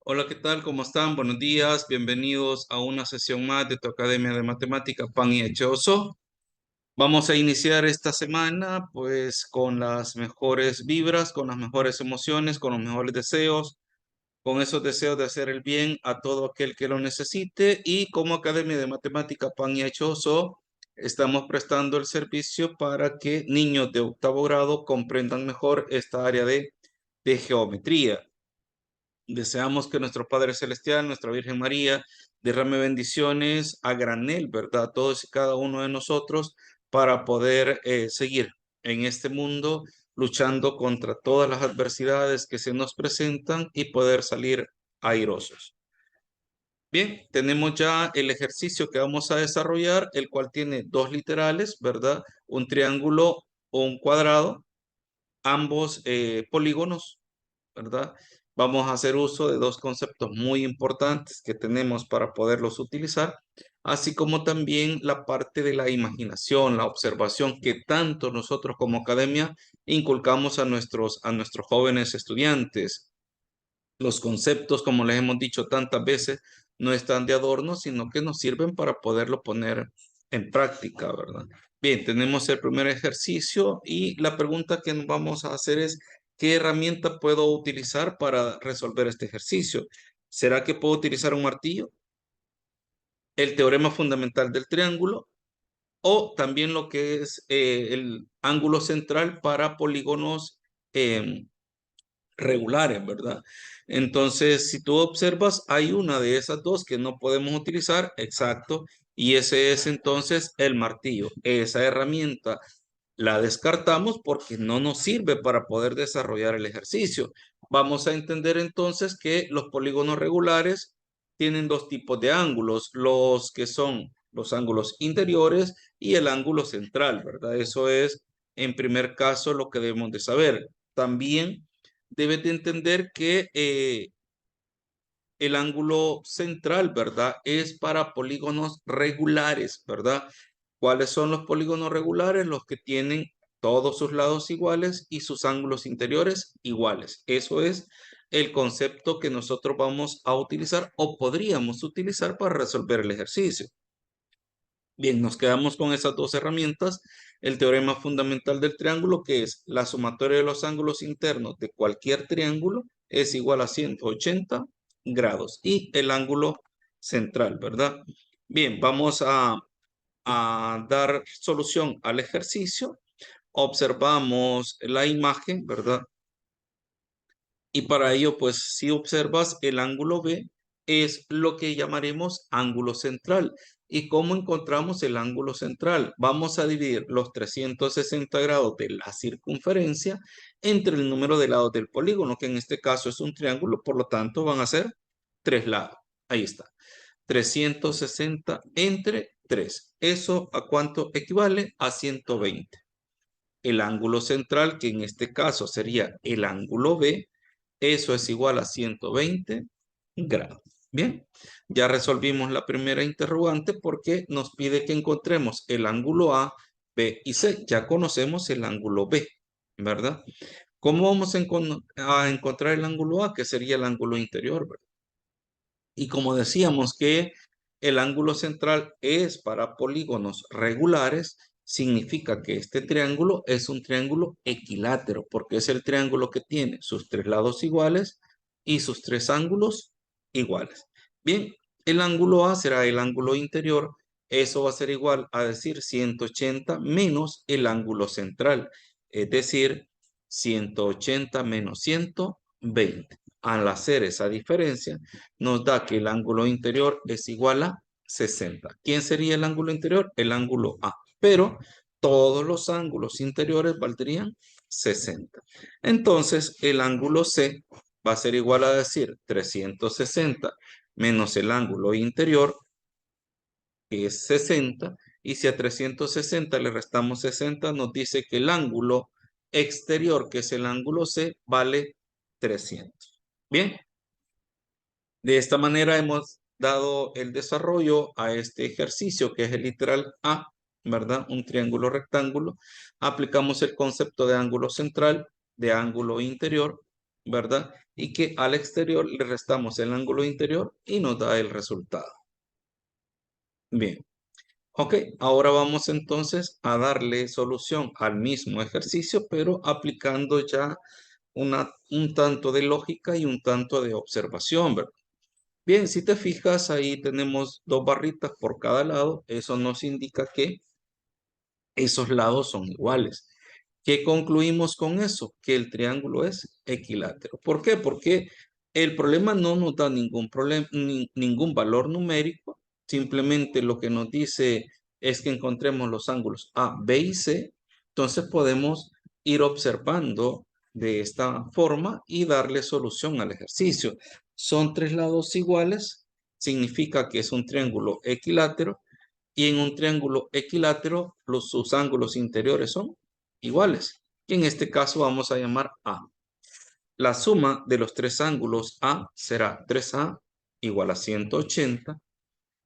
Hola, ¿qué tal? ¿Cómo están? Buenos días. Bienvenidos a una sesión más de tu Academia de Matemática Pan y Hechoso. Vamos a iniciar esta semana pues con las mejores vibras, con las mejores emociones, con los mejores deseos, con esos deseos de hacer el bien a todo aquel que lo necesite y como Academia de Matemática Pan y Hechoso estamos prestando el servicio para que niños de octavo grado comprendan mejor esta área de geometría. Deseamos que nuestro Padre Celestial, nuestra Virgen María, derrame bendiciones a granel, ¿verdad? Todos y cada uno de nosotros para poder seguir en este mundo luchando contra todas las adversidades que se nos presentan y poder salir airosos. Bien, tenemos ya el ejercicio que vamos a desarrollar, el cual tiene dos literales, ¿verdad? Un triángulo o un cuadrado, ambos polígonos, ¿verdad? Vamos a hacer uso de dos conceptos muy importantes que tenemos para poderlos utilizar, así como también la parte de la imaginación, la observación que tanto nosotros como academia inculcamos a nuestros jóvenes estudiantes. Los conceptos, como les hemos dicho tantas veces, no están de adorno, sino que nos sirven para poderlo poner en práctica, ¿verdad? Bien, tenemos el primer ejercicio y la pregunta que nos vamos a hacer es, ¿qué herramienta puedo utilizar para resolver este ejercicio? ¿Será que puedo utilizar un martillo, el teorema fundamental del triángulo o también lo que es el ángulo central para polígonos regulares, ¿verdad? Entonces, si tú observas, hay una de esas dos que no podemos utilizar, exacto, y ese es entonces el martillo. Esa herramienta la descartamos porque no nos sirve para poder desarrollar el ejercicio. Vamos a entender entonces que los polígonos regulares tienen dos tipos de ángulos, los que son los ángulos interiores y el ángulo central, ¿verdad? Eso es, en primer caso, lo que debemos de saber. También debes de entender que el ángulo central, ¿verdad? Es para polígonos regulares, ¿verdad? ¿Cuáles son los polígonos regulares? Los que tienen todos sus lados iguales y sus ángulos interiores iguales. Eso es el concepto que nosotros vamos a utilizar o podríamos utilizar para resolver el ejercicio. Bien, nos quedamos con esas dos herramientas. El teorema fundamental del triángulo, que es la sumatoria de los ángulos internos de cualquier triángulo, es igual a 180 grados. Y el ángulo central, ¿verdad? Bien, vamos a dar solución al ejercicio. Observamos la imagen, ¿verdad? Y para ello, pues si observas el ángulo B, es lo que llamaremos ángulo central. ¿Y cómo encontramos el ángulo central? Vamos a dividir los 360 grados de la circunferencia entre el número de lados del polígono, que en este caso es un triángulo, por lo tanto van a ser tres lados. Ahí está. 360 entre 3. ¿Eso a cuánto equivale? A 120. El ángulo central, que en este caso sería el ángulo B, eso es igual a 120 grados. Bien, ya resolvimos la primera interrogante porque nos pide que encontremos el ángulo A, B y C. Ya conocemos el ángulo B, ¿verdad? ¿Cómo vamos a encontrar el ángulo A, que sería el ángulo interior, ¿verdad? Y como decíamos que el ángulo central es para polígonos regulares, significa que este triángulo es un triángulo equilátero, porque es el triángulo que tiene sus tres lados iguales y sus tres ángulos iguales. Bien, el ángulo A será el ángulo interior. Eso va a ser igual a decir 180 menos el ángulo central, es decir, 180 menos 120. Al hacer esa diferencia, nos da que el ángulo interior es igual a 60. ¿Quién sería el ángulo interior? El ángulo A. Pero todos los ángulos interiores valdrían 60. Entonces, el ángulo C va a ser igual a decir 360 menos el ángulo interior, que es 60. Y si a 360 le restamos 60, nos dice que el ángulo exterior, que es el ángulo C, vale 300. Bien. De esta manera hemos dado el desarrollo a este ejercicio que es el literal A, ¿verdad? Un triángulo rectángulo. Aplicamos el concepto de ángulo central, de ángulo interior, ¿verdad? y que al exterior le restamos el ángulo interior y nos da el resultado. Bien. Ok, ahora vamos entonces a darle solución al mismo ejercicio, pero aplicando ya un tanto de lógica y un tanto de observación, ¿verdad? Bien, si te fijas, ahí tenemos dos barritas por cada lado. Eso nos indica que esos lados son iguales. ¿Qué concluimos con eso? Que el triángulo es equilátero. ¿Por qué? Porque el problema no nos da ningún problema, ningún valor numérico. Simplemente lo que nos dice es que encontremos los ángulos A, B y C. Entonces podemos ir observando de esta forma y darle solución al ejercicio. Son tres lados iguales, significa que es un triángulo equilátero. Y en un triángulo equilátero, sus ángulos interiores son iguales. Y en este caso vamos a llamar A. La suma de los tres ángulos A será 3A igual a 180.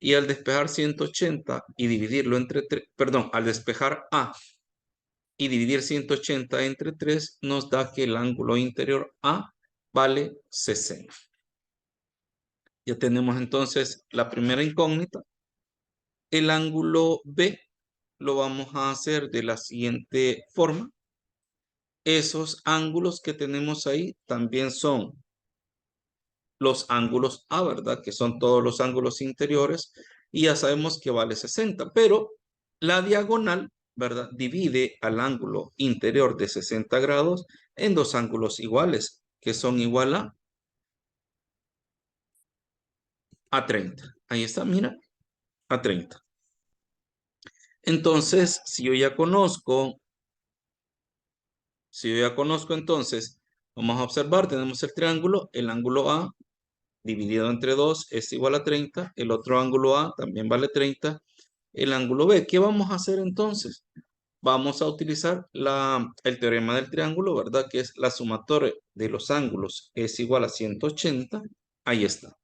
Y al despejar 180 y dividirlo entre 3, perdón, al despejar A y dividir 180 entre 3, nos da que el ángulo interior A vale 60. Ya tenemos entonces la primera incógnita. El ángulo B lo vamos a hacer de la siguiente forma. Esos ángulos que tenemos ahí también son los ángulos A, ¿verdad? Que son todos los ángulos interiores y ya sabemos que vale 60, pero la diagonal, ¿verdad? Divide al ángulo interior de 60 grados en dos ángulos iguales, que son igual a 30. Ahí está, mira, a 30. Entonces, si yo ya conozco entonces, vamos a observar, tenemos el triángulo, el ángulo A dividido entre 2 es igual a 30, el otro ángulo A también vale 30, el ángulo B. ¿Qué vamos a hacer entonces? Vamos a utilizar el teorema del triángulo, ¿verdad? Que es la sumatoria de los ángulos es igual a 180, ahí está.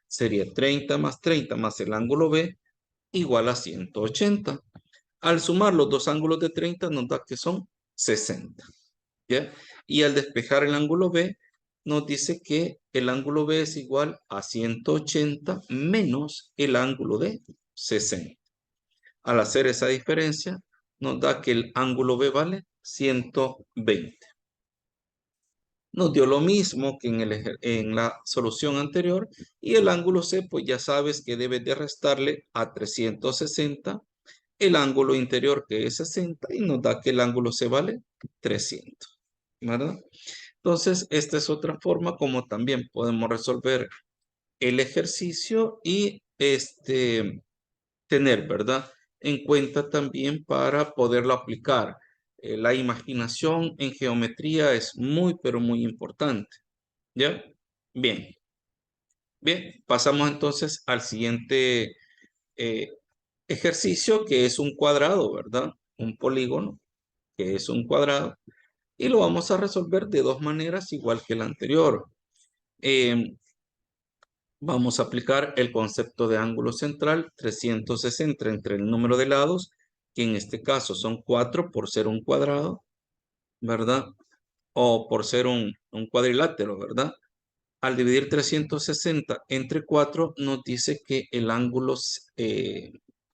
Sería 30 más 30 más el ángulo B igual a 180. Al sumar los dos ángulos de 30 nos da que son 60. ¿Ya? Y al despejar el ángulo B, nos dice que el ángulo B es igual a 180 menos el ángulo de 60. Al hacer esa diferencia, nos da que el ángulo B vale 120. Nos dio lo mismo que en la solución anterior y el ángulo C, pues ya sabes que debes de restarle a 360 el ángulo interior que es 60 y nos da que el ángulo C vale 300, ¿verdad? Entonces, esta es otra forma como también podemos resolver el ejercicio y tener, ¿verdad? En cuenta también para poderlo aplicar. La imaginación en geometría es muy, pero muy importante. ¿Ya? Bien. Bien, pasamos entonces al siguiente eh, ejercicio que es un cuadrado, ¿verdad? Un polígono que es un cuadrado. Y lo vamos a resolver de dos maneras igual que el anterior. Em, Vamos a aplicar el concepto de ángulo central 360 entre el número de lados, que en este caso son 4 por ser un cuadrado, ¿verdad? O por ser un cuadrilátero, ¿verdad? Al dividir 360 entre 4 nos dice que el ángulo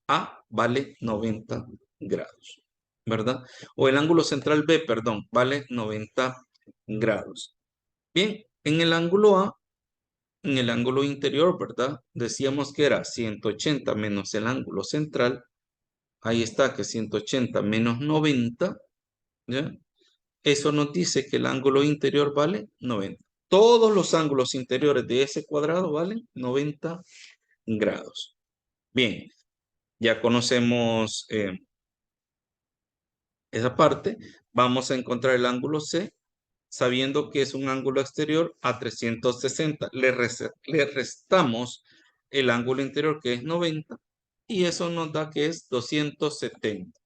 A vale 90 grados, ¿verdad? O el ángulo central B, perdón, vale 90 grados. Bien, en el ángulo interior, ¿verdad? Decíamos que era 180 menos el ángulo central. Ahí está, que 180 menos 90, ¿ya? Eso nos dice que el ángulo interior vale 90. Todos los ángulos interiores de ese cuadrado valen 90 grados. Bien, ya conocemos esa parte. Vamos a encontrar el ángulo C sabiendo que es un ángulo exterior a 360. Le restamos el ángulo interior que es 90 y eso nos da que es 270.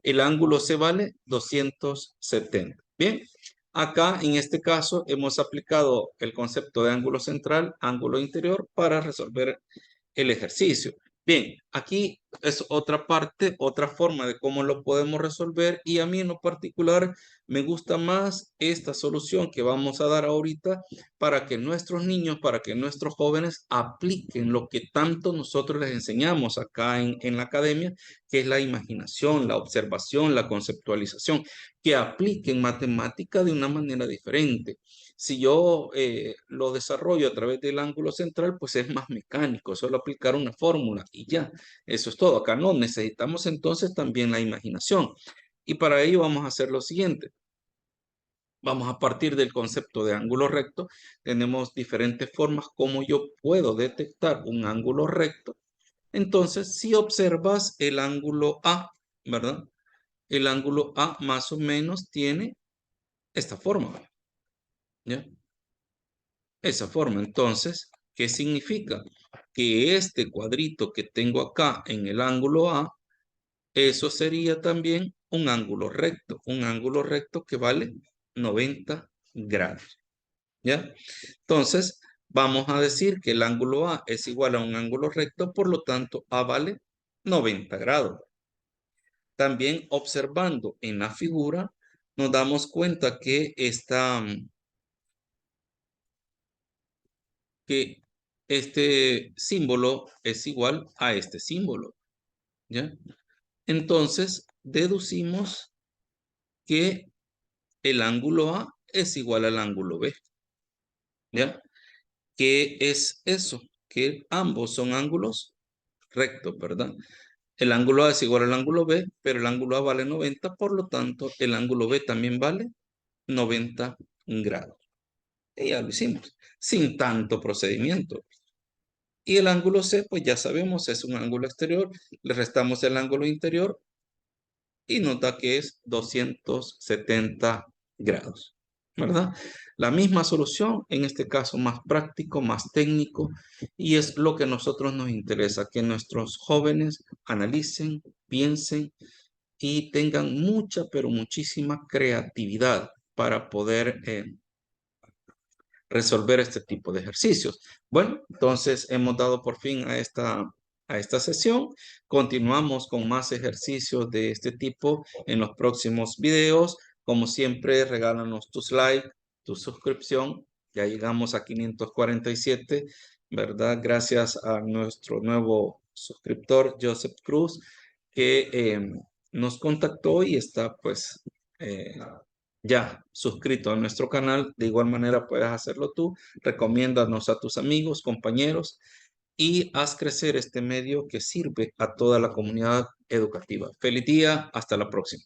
El ángulo C vale 270. Bien, acá en este caso hemos aplicado el concepto de ángulo central, ángulo interior para resolver el ejercicio. Bien, aquí es otra parte, otra forma de cómo lo podemos resolver y a mí en lo particular me gusta más esta solución que vamos a dar ahorita para que nuestros niños, para que nuestros jóvenes apliquen lo que tanto nosotros les enseñamos acá en la academia, que es la imaginación, la observación, la conceptualización, que apliquen matemática de una manera diferente. Si yo lo desarrollo a través del ángulo central, pues es más mecánico, solo aplicar una fórmula y ya, eso es todo. Acá no, necesitamos entonces también la imaginación. Y para ello vamos a hacer lo siguiente. Vamos a partir del concepto de ángulo recto. Tenemos diferentes formas como yo puedo detectar un ángulo recto. Entonces, si observas el ángulo A, ¿verdad? El ángulo A más o menos tiene esta forma, ¿ya? Esa forma. Entonces, ¿qué significa? Que este cuadrito que tengo acá en el ángulo A, eso sería también un ángulo recto que vale 90 grados, ¿ya? Entonces, vamos a decir que el ángulo A es igual a un ángulo recto, por lo tanto, A vale 90 grados. También observando en la figura, nos damos cuenta que que este símbolo es igual a este símbolo, ¿ya? Entonces, deducimos que el ángulo A es igual al ángulo B, ¿ya? ¿Qué es eso? Que ambos son ángulos rectos, ¿verdad? El ángulo A es igual al ángulo B, pero el ángulo A vale 90, por lo tanto, el ángulo B también vale 90 grados. Y ya lo hicimos, sin tanto procedimiento. Y el ángulo C, pues ya sabemos, es un ángulo exterior. Le restamos el ángulo interior y nos da que es 270 grados, ¿verdad? La misma solución, en este caso más práctico, más técnico, y es lo que a nosotros nos interesa, que nuestros jóvenes analicen, piensen y tengan mucha, pero muchísima creatividad para poder resolver este tipo de ejercicios. Bueno, entonces hemos dado por fin a esta sesión. Continuamos con más ejercicios de este tipo en los próximos videos. Como siempre, regálanos tus likes, tu suscripción. Ya llegamos a 547, ¿verdad? Gracias a nuestro nuevo suscriptor, Joseph Cruz, que nos contactó y está pues ya suscrito a nuestro canal. De igual manera puedes hacerlo tú. Recomiéndanos a tus amigos, compañeros y haz crecer este medio que sirve a toda la comunidad educativa. Feliz día, hasta la próxima.